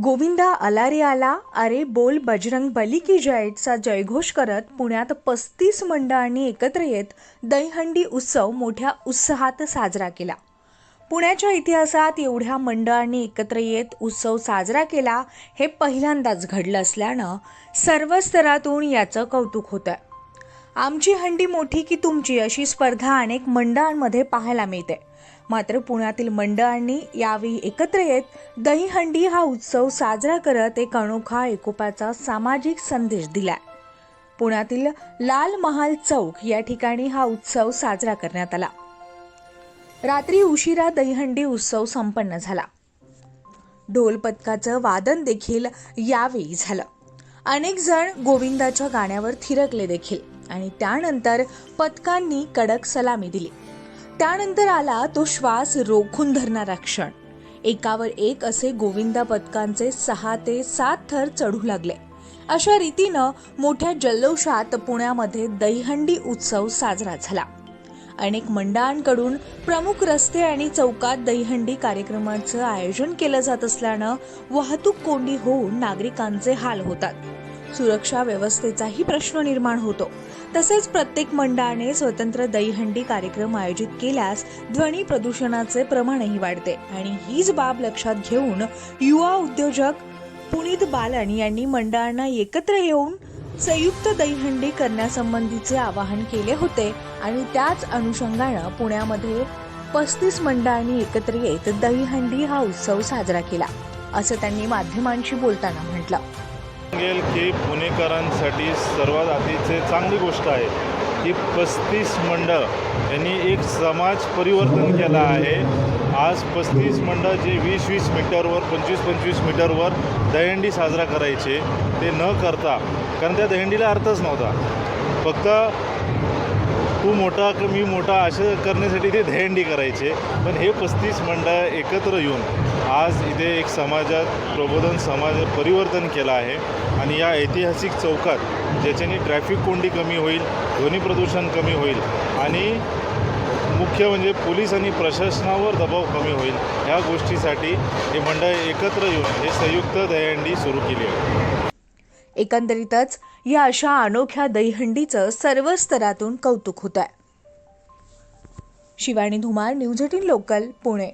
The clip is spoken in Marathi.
गोविंदा आला रे आला, अरे बोल बजरंग बली की जयचा जयघोष करत पुण्यात 35 मंडळांनी एकत्र येत दहीहंडी उत्सव मोठ्या उत्साहात साजरा केला। पुण्याच्या इतिहासात एवढ्या मंडळांनी एकत्र येत उत्सव साजरा केला हे पहिल्यांदाच घडलं असल्यानं सर्व स्तरातून याचं कौतुक होतंय। आमची हंडी मोठी की तुमची अशी स्पर्धा अनेक मंडळांमध्ये पाहायला मिळते। मात्र पुण्यातील मंडळांनी यावेळी एकत्र येत दहीहंडी हा उत्सव साजरा करत एक अनोखा एकोप्याचा सामाजिक संदेश दिलाय। पुण्यातील लाल महाल चौक या ठिकाणी हा उत्सव साजरा करण्यात आला। रात्री उशिरा दहीहंडी उत्सव संपन्न झाला। ढोल पथकाचं वादन देखील यावेळी झालं। अनेक जण गोविंदाच्या गाण्यावर थिरकले देखील आणि त्यानंतर पथकांनी कडक सलामी दिली। त्यानंतर आला तो श्वास रोखून धरणारा क्षण। एकावर एक असे गोविंदा पथकांचे 6 ते 7 थर चढू लागले। अशा रीतीनं मोठ्या जल्लोषात पुण्यामध्ये दहीहंडी उत्सव साजरा झाला। अनेक मंडळांकडून प्रमुख रस्ते आणि चौकात दहीहंडी कार्यक्रमाचं आयोजन केलं जात असल्यानं वाहतूक कोंडी होऊन नागरिकांचे हाल होतात। सुरक्षा व्यवस्थेचाही प्रश्न निर्माण होतो। तसेच प्रत्येक मंडळाने स्वतंत्र दहीहंडी कार्यक्रम आयोजित केल्यास ध्वनी प्रदूषणाचे प्रमाणही वाढते आणि हीच बाब लक्षात घेऊन युवा उद्योजक पुनीत बालन यांनी मंडळांना एकत्र येऊन संयुक्त दहीहंडी करण्यासंबंधीचे आवाहन केले होते आणि त्याच अनुषंगाने पुण्यामध्ये 35 मंडळांनी एकत्र येत दहीहंडी हा उत्सव साजरा केला, असं त्यांनी माध्यमांशी बोलताना म्हटलं। की पुणेकरांसाठी सर्वात आधीचे चांगली गोष्ट आहे की 35 मंडळ यांनी एक समाज परिवर्तन केला आहे। आज 35 मंडळ जे 20-20 मीटरवर 25-25 मीटरवर दहीहंडी साजरा करायचे ते न करता, कारण त्या दहीहंडीला अर्थच नव्हता, फक्त तू मोठा की मी मोठा असं करण्यासाठी ते दहीहंडी करायचे। पण हे 35 मंडळ एकत्र येऊन आज इथे एक समाजात प्रबोधन समाज परिवर्तन केलं आहे आणि या ऐतिहासिक चौकात ज्याच्याने ट्रॅफिक कोंडी कमी होईल, ध्वनी प्रदूषण कमी होईल आणि मुख्य म्हणजे पोलीस आणि प्रशासनावर दबाव कमी होईल, ह्या गोष्टीसाठी हे मंडळ एकत्र येऊन हे संयुक्त दहीहंडी सुरू केली आहे। एकंदरीतच या अशा अनोख्या दहीहंडीचं सर्व स्तरातून कौतुक होत आहे। Shivani Dhumar, news 18 local, Pune.